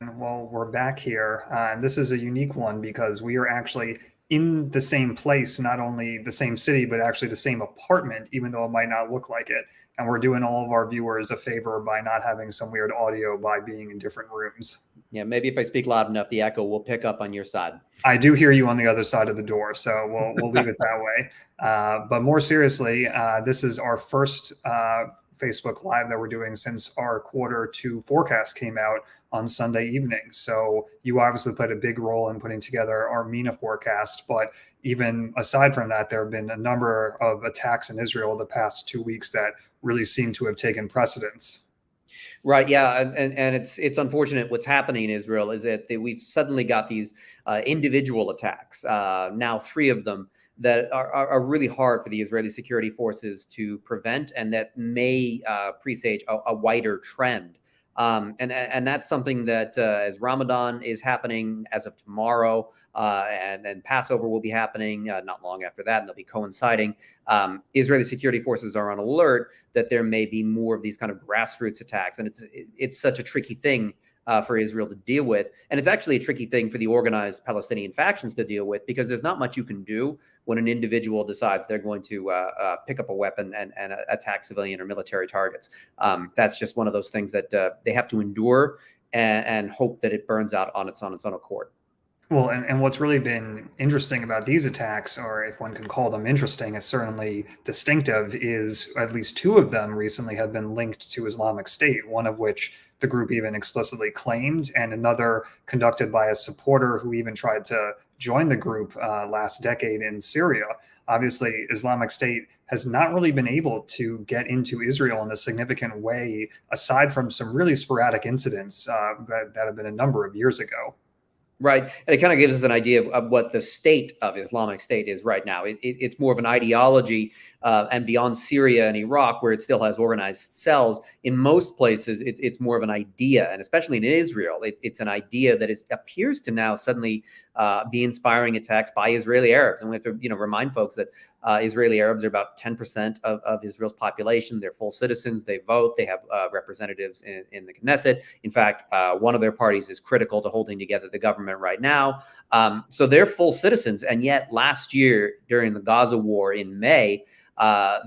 Well, we're back here. And this is a unique one because we are actually in the same place, not only the same city, but actually the same apartment, even though it might not look like it. And we're doing all of our viewers a favor by not having some weird audio by being in different rooms. Yeah, maybe if I speak loud enough, the echo will pick up on your side. I do hear you on the other side of the door, so we'll leave it that way. But more seriously, this is our first Facebook Live that we're doing since our quarter 2 forecast came out on Sunday evening. So you obviously played a big role in putting together our MENA forecast. But even aside from that, there have been a number of attacks in Israel the past 2 weeks that really seem to have taken precedence. Right. Yeah. And it's unfortunate what's happening in Israel is that we've suddenly got these individual attacks, now 3 of them, that are really hard for the Israeli security forces to prevent, and that may presage a wider trend. And that's something that as Ramadan is happening as of tomorrow, and then Passover will be happening not long after that, and they'll be coinciding. Israeli security forces are on alert that there may be more of these kind of grassroots attacks, and it's such a tricky thing for Israel to deal with, and it's actually a tricky thing for the organized Palestinian factions to deal with, because there's not much you can do when an individual decides they're going to pick up a weapon and attack civilian or military targets. That's just one of those things that they have to endure and hope that it burns out on its own accord. Well, and what's really been interesting about these attacks, or if one can call them interesting, is certainly distinctive, is at least 2 of them recently have been linked to Islamic State, one of which the group even explicitly claimed, and another conducted by a supporter who even tried to join the group last decade in Syria. Obviously, Islamic State has not really been able to get into Israel in a significant way, aside from some really sporadic incidents that have been a number of years ago. Right. And it kind of gives us an idea of what the state of Islamic State is right now. It's more of an ideology, and beyond Syria and Iraq, where it still has organized cells, in most places, it's more of an idea. And especially in Israel, it's an idea that appears to now suddenly be inspiring attacks by Israeli Arabs. And we have to remind folks that Israeli Arabs are about 10% of Israel's population. They're full citizens. They vote. They have representatives in the Knesset. In fact, one of their parties is critical to holding together the government right now. So they're full citizens. And yet last year, during the Gaza war in May,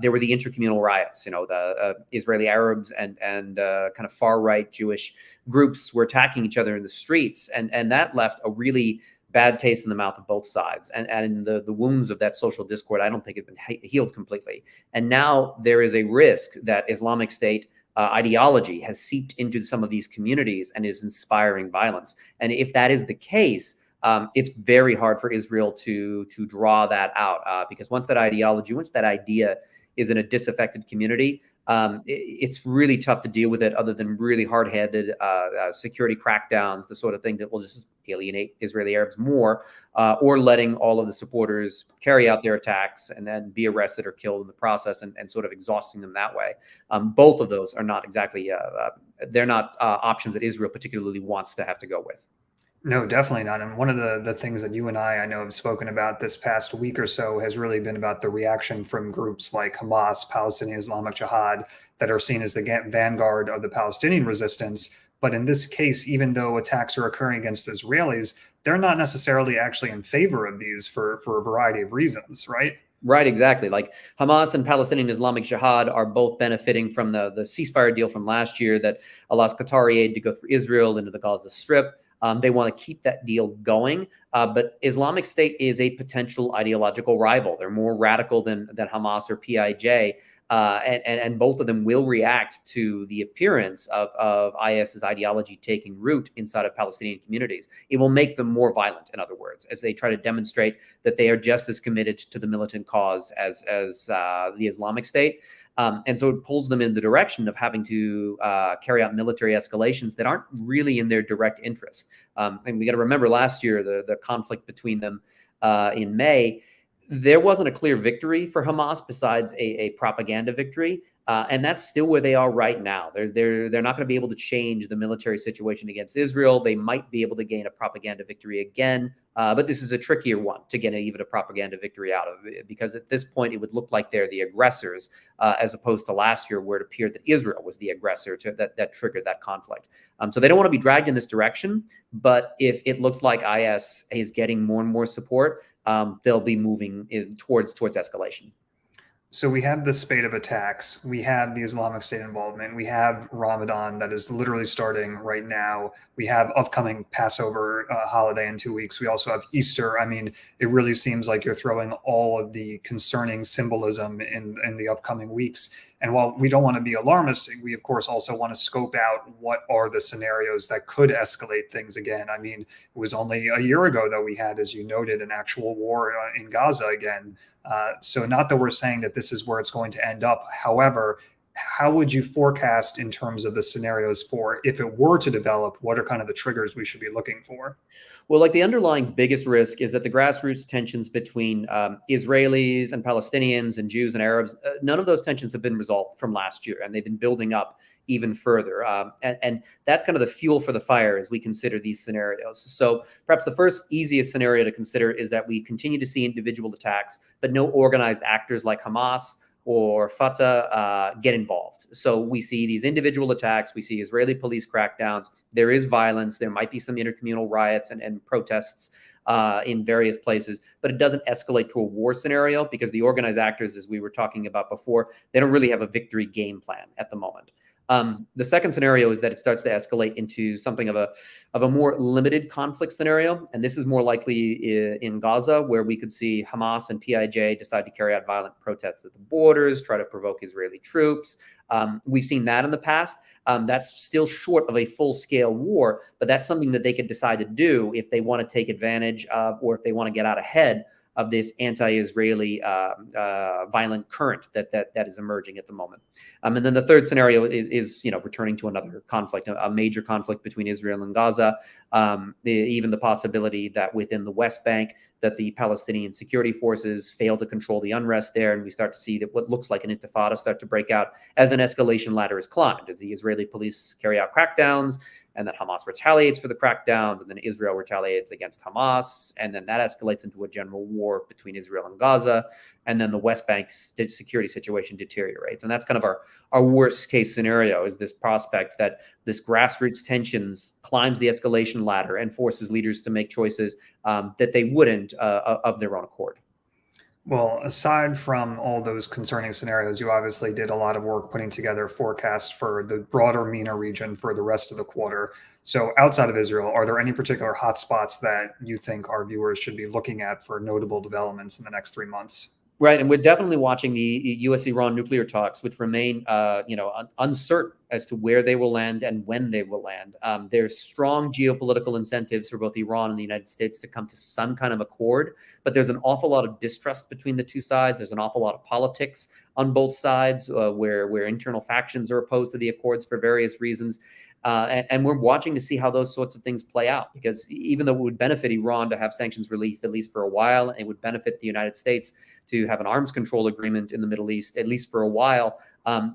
there were the intercommunal riots. The Israeli Arabs and kind of far-right Jewish groups were attacking each other in the streets. And that left a really bad taste in the mouth of both sides. And the wounds of that social discord, I don't think have been healed completely. And now there is a risk that Islamic State ideology has seeped into some of these communities and is inspiring violence. And if that is the case, it's very hard for Israel to draw that out, because once that idea is in a disaffected community, it's really tough to deal with it, other than really hard-handed security crackdowns, the sort of thing that will just alienate Israeli Arabs more, or letting all of the supporters carry out their attacks and then be arrested or killed in the process, and sort of exhausting them that way. Both of those are not exactly, they're not options that Israel particularly wants to have to go with. No, definitely not. And one of the things that you and I know, have spoken about this past week or so has really been about the reaction from groups like Hamas, Palestinian Islamic Jihad, that are seen as the vanguard of the Palestinian resistance. But in this case, even though attacks are occurring against Israelis, they're not necessarily actually in favor of these for a variety of reasons, right? Right, exactly. Like Hamas and Palestinian Islamic Jihad are both benefiting from the ceasefire deal from last year that allows Qatari aid to go through Israel into the Gaza Strip. They want to keep that deal going, but Islamic State is a potential ideological rival. They're more radical than Hamas or PIJ, and both of them will react to the appearance of IS's ideology taking root inside of Palestinian communities. It will make them more violent, in other words, as they try to demonstrate that they are just as committed to the militant cause as the Islamic State. And so it pulls them in the direction of having to carry out military escalations that aren't really in their direct interest. And we got to remember last year, the conflict between them in May, there wasn't a clear victory for Hamas besides a propaganda victory. And that's still where they are right now. They're not going to be able to change the military situation against Israel. They might be able to gain a propaganda victory again But this is a trickier one to get even a propaganda victory out of, because at this point it would look like they're the aggressors, as opposed to last year where it appeared that Israel was the aggressor that triggered that conflict. So they don't want to be dragged in this direction. But if it looks like IS is getting more and more support, they'll be moving towards escalation. So we have this spate of attacks. We have the Islamic State involvement. We have Ramadan that is literally starting right now. We have upcoming Passover holiday in 2 weeks. We also have Easter. I mean, it really seems like you're throwing all of the concerning symbolism in the upcoming weeks. And while we don't want to be alarmist, we of course also want to scope out what are the scenarios that could escalate things again. I mean, it was only a year ago that we had, as you noted, an actual war in Gaza again. So not that we're saying that this is where it's going to end up. However, how would you forecast in terms of the scenarios for if it were to develop? What are kind of the triggers we should be looking for? Well, like the underlying biggest risk is that the grassroots tensions between Israelis and Palestinians and Jews and Arabs, none of those tensions have been resolved from last year, and they've been building up even further. And that's kind of the fuel for the fire as we consider these scenarios. So perhaps the first easiest scenario to consider is that we continue to see individual attacks, but no organized actors like Hamas or Fatah get involved. So we see these individual attacks, we see Israeli police crackdowns, there is violence, there might be some intercommunal riots and protests in various places, but it doesn't escalate to a war scenario because the organized actors, as we were talking about before, they don't really have a victory game plan at the moment. The second scenario is that it starts to escalate into something of a more limited conflict scenario. And this is more likely in Gaza, where we could see Hamas and PIJ decide to carry out violent protests at the borders, try to provoke Israeli troops. We've seen that in the past. That's still short of a full-scale war, but that's something that they could decide to do if they want to take advantage of, or if they want to get out ahead of this anti-Israeli violent current that is emerging at the moment. And then the third scenario is returning to another conflict, a major conflict between Israel and Gaza, even the possibility that within the West Bank that the Palestinian security forces fail to control the unrest there, and we start to see that what looks like an intifada start to break out as an escalation ladder is climbed, as the Israeli police carry out crackdowns, and then Hamas retaliates for the crackdowns, and then Israel retaliates against Hamas, and then that escalates into a general war between Israel and Gaza, and then the West Bank's security situation deteriorates. And that's kind of our worst case scenario, is this prospect that this grassroots tensions climbs the escalation ladder and forces leaders to make choices that they wouldn't of their own accord. Well, aside from all those concerning scenarios, you obviously did a lot of work putting together forecasts for the broader MENA region for the rest of the quarter. So outside of Israel, are there any particular hotspots that you think our viewers should be looking at for notable developments in the next 3 months? Right, and we're definitely watching the U.S.-Iran nuclear talks, which remain, uncertain as to where they will land and when they will land. There's strong geopolitical incentives for both Iran and the United States to come to some kind of accord, but there's an awful lot of distrust between the two sides. There's an awful lot of politics on both sides, where internal factions are opposed to the accords for various reasons. And we're watching to see how those sorts of things play out, because even though it would benefit Iran to have sanctions relief, at least for a while, and it would benefit the United States to have an arms control agreement in the Middle East, at least for a while,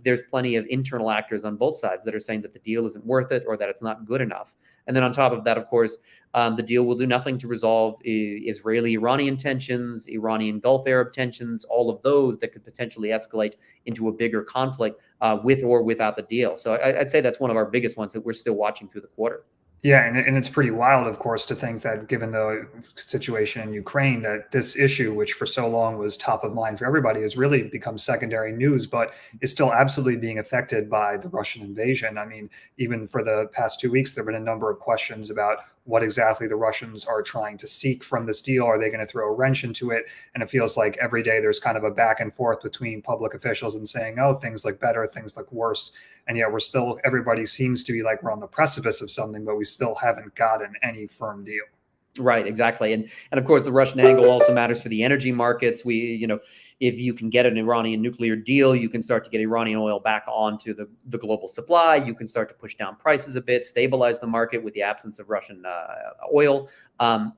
there's plenty of internal actors on both sides that are saying that the deal isn't worth it or that it's not good enough. And then on top of that, of course, the deal will do nothing to resolve Israeli-Iranian tensions, Iranian Gulf Arab tensions, all of those that could potentially escalate into a bigger conflict with or without the deal. So I'd say that's one of our biggest ones that we're still watching through the quarter. Yeah, and it's pretty wild, of course, to think that given the situation in Ukraine, that this issue, which for so long was top of mind for everybody, has really become secondary news, but is still absolutely being affected by the Russian invasion. I mean, even for the past 2 weeks, there have been a number of questions about what exactly the Russians are trying to seek from this deal. Are they going to throw a wrench into it? And it feels like every day there's kind of a back and forth between public officials and saying, oh, things look better, things look worse. And yet everybody seems to be like we're on the precipice of something, but we still haven't gotten any firm deal. Right, exactly. And of course, the Russian angle also matters for the energy markets. If you can get an Iranian nuclear deal, you can start to get Iranian oil back onto the global supply. You can start to push down prices a bit, stabilize the market with the absence of Russian oil.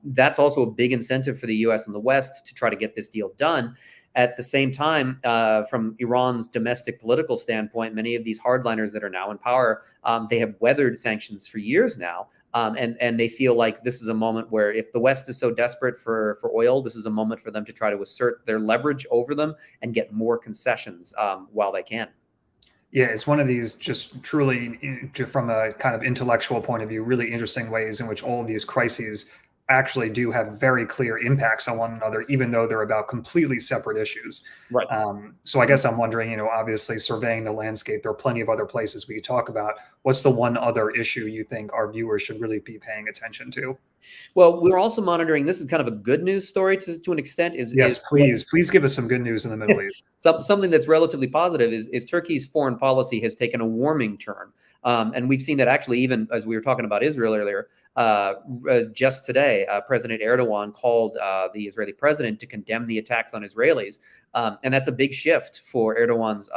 That's also a big incentive for the U.S. and the West to try to get this deal done. At the same time, from Iran's domestic political standpoint, many of these hardliners that are now in power, they have weathered sanctions for years now. and they feel like this is a moment where, if the West is so desperate for oil, this is a moment for them to try to assert their leverage over them and get more concessions while they can. Yeah, it's one of these just truly, from a kind of intellectual point of view, really interesting ways in which all of these crises actually do have very clear impacts on one another, even though they're about completely separate issues. Right. So I guess I'm wondering, obviously surveying the landscape, there are plenty of other places we could talk about. What's the one other issue you think our viewers should really be paying attention to? Well, we're also monitoring. This is kind of a good news story to an extent. Yes, please give us some good news in the Middle East. Something that's relatively positive is Turkey's foreign policy has taken a warming turn, and we've seen that actually, even as we were talking about Israel earlier. Just today, President Erdogan called the Israeli president to condemn the attacks on Israelis. And that's a big shift for Erdogan's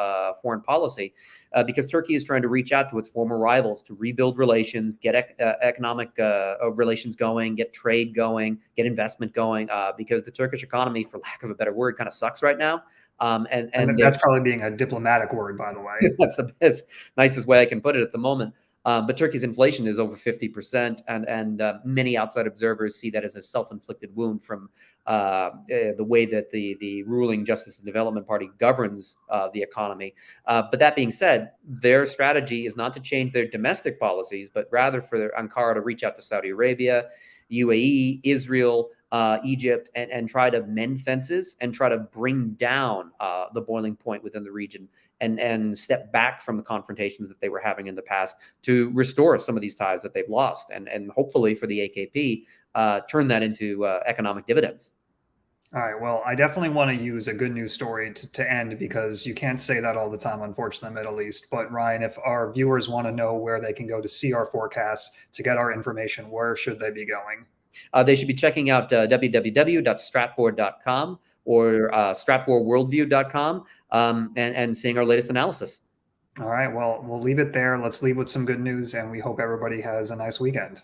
foreign policy, because Turkey is trying to reach out to its former rivals to rebuild relations, get economic relations going, get trade going, get investment going, because the Turkish economy, for lack of a better word, kind of sucks right now. And that's probably being a diplomatic word, by the way. That's the nicest way I can put it at the moment. But Turkey's inflation is over 50%, and many outside observers see that as a self-inflicted wound from the way that the ruling Justice and Development Party governs the economy. But that being said, their strategy is not to change their domestic policies, but rather for Ankara to reach out to Saudi Arabia, UAE, Israel, Egypt, and try to mend fences and try to bring down the boiling point within the region, and step back from the confrontations that they were having in the past to restore some of these ties that they've lost, and hopefully for the AKP, turn that into economic dividends. All right. Well, I definitely want to use a good news story to end, because you can't say that all the time, unfortunately, in the Middle East. But Ryan, if our viewers want to know where they can go to see our forecasts, to get our information, where should they be going? They should be checking out www.stratfor.com or stratforworldview.com, and seeing our latest analysis. All right. Well, we'll leave it there. Let's leave with some good news, and we hope everybody has a nice weekend.